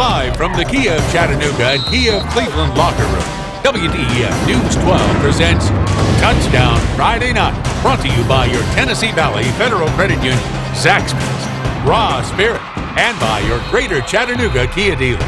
Live from the Kia of Chattanooga and Kia of Cleveland locker room, WDEF News 12 presents Touchdown Friday Night, brought to you by your Tennessee Valley Federal Credit Union, Zaxby's, Raw Spirit, and by your Greater Chattanooga Kia dealer.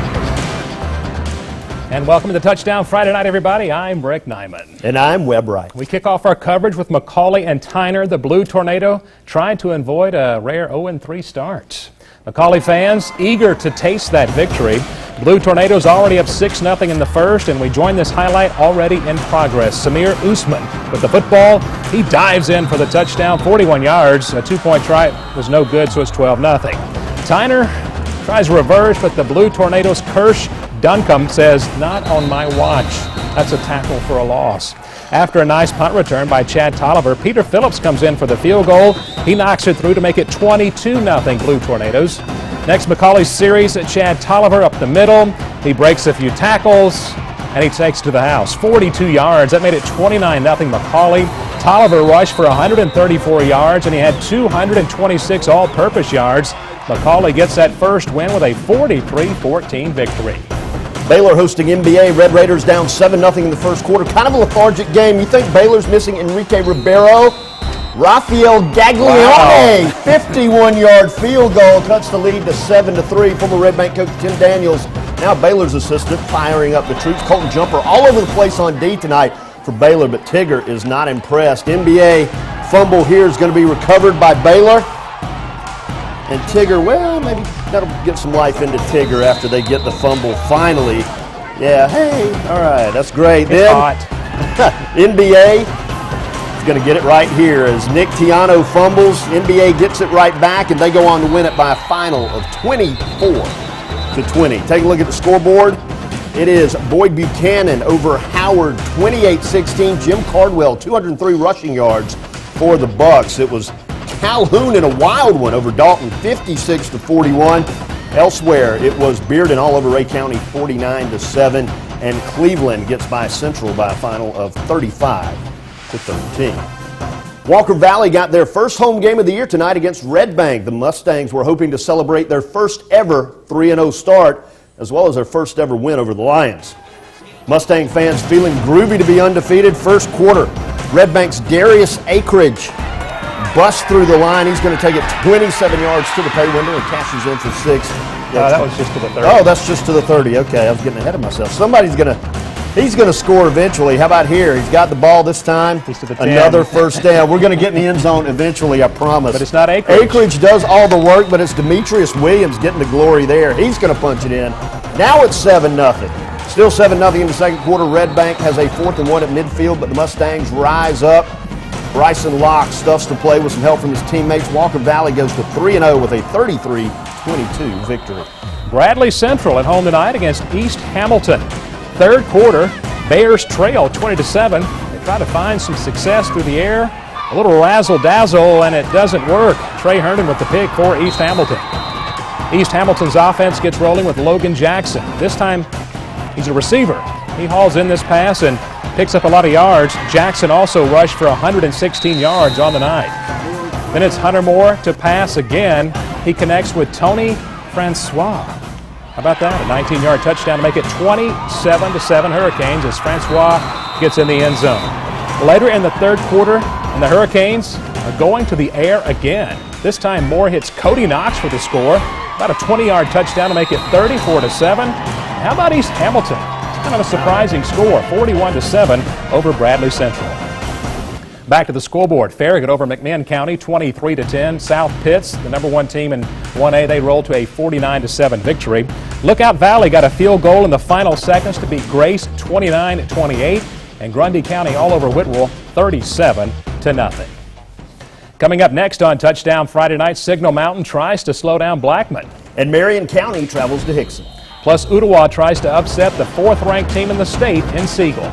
And welcome to Touchdown Friday Night, everybody. I'm Rick Nyman. And I'm Webb Wright. We kick off our coverage with McCallie and Tyner. The Blue Tornado trying to avoid a rare 0-3 start. McCallie fans eager to taste that victory. Blue Tornadoes already up 6-0 in the first, and we join this highlight already in progress. Samir Usman with the football. He dives in for the touchdown, 41 yards. A two-point try was no good, so it's 12-0. Tyner tries reverse, but the Blue Tornadoes' Kirsch Duncombe says, "Not on my watch." That's a tackle for a loss. After a nice punt return by Chad Tolliver, Peter Phillips comes in for the field goal. He knocks it through to make it 22-0 Blue Tornadoes. Next, McCallie's series, Chad Tolliver up the middle. He breaks a few tackles, and he takes to the house. 42 yards. That made it 29-0 McCallie. Tolliver rushed for 134 yards, and he had 226 all-purpose yards. McCallie gets that first win with a 43-14 victory. Baylor hosting NBA. Red Raiders down 7-0 in the first quarter. Kind of a lethargic game. You think Baylor's missing Enrique Ribeiro? Rafael Gaglione, 51-yard field goal, cuts the lead to 7-3. Former Red Bank coach Tim Daniels, now Baylor's assistant, firing up the troops. Colton Jumper all over the place on D tonight for Baylor, but Tigger is not impressed. NBA fumble here is going to be recovered by Baylor. And Tigger, well, maybe that'll get some life into Tigger after they get the fumble finally. Yeah, hey, all right, that's great. It's hot. NBA is going to get it right here as Nick Tiano fumbles. NBA gets it right back, and they go on to win it by a final of 24-20. Take a look at the scoreboard. It is Boyd Buchanan over Howard, 28-16. Jim Cardwell, 203 rushing yards for the Bucks. It was Calhoun in a wild one over Dalton, 56-41. Elsewhere, it was Bearden all over Ray County, 49-7, and Cleveland gets by Central by a final of 35-13. Walker Valley got their first home game of the year tonight against Red Bank. The Mustangs were hoping to celebrate their first ever 3-0 start, as well as their first ever win over the Lions. Mustang fans feeling groovy to be undefeated. First quarter, Red Bank's Darius Akridge busts through the line. He's going to take it 27 yards to the pay window and cashes in for 6. That was just to the 30. Oh, that's just to the 30. Okay, I was getting ahead of myself. He's going to score eventually. How about here? He's got the ball this time. He's to the 10. Another first down. We're going to get in the end zone eventually, I promise. But it's not Akridge. Akridge does all the work, but it's Demetrius Williams getting the glory there. He's going to punch it in. Now it's 7-0. Still 7-0 in the second quarter. Red Bank has a 4th and 1 at midfield, but the Mustangs rise up. Bryson Locke stuffs the play with some help from his teammates. Walker Valley goes to 3-0 with a 33-22 victory. Bradley Central at home tonight against East Hamilton. Third quarter, Bears trail 20-7. They try to find some success through the air. A little razzle-dazzle, and it doesn't work. Trey Herndon with the pick for East Hamilton. East Hamilton's offense gets rolling with Logan Jackson. This time, he's a receiver. He hauls in this pass and picks up a lot of yards. Jackson also rushed for 116 yards on the night. Then it's Hunter Moore to pass again. He connects with Tony Francois. How about that? A 19-yard touchdown to make it 27-7 Hurricanes as Francois gets in the end zone. Later in the third quarter, and the Hurricanes are going to the air again. This time Moore hits Cody Knox for the score. About a 20-yard touchdown to make it 34-7. How about East Hamilton? Kind of a surprising score, 41-7 over Bradley Central. Back to the scoreboard. Farragut over McMinn County, 23-10. South Pitts, the number 1 team in 1A, they roll to a 49-7 victory. Lookout Valley got a field goal in the final seconds to beat Grace, 29-28, and Grundy County all over Whitwell, 37-0. Coming up next on Touchdown Friday Night, Signal Mountain tries to slow down Blackman, and Marion County travels to Hickson. Plus, Ottawa tries to upset the 4th-ranked team in the state in Siegel.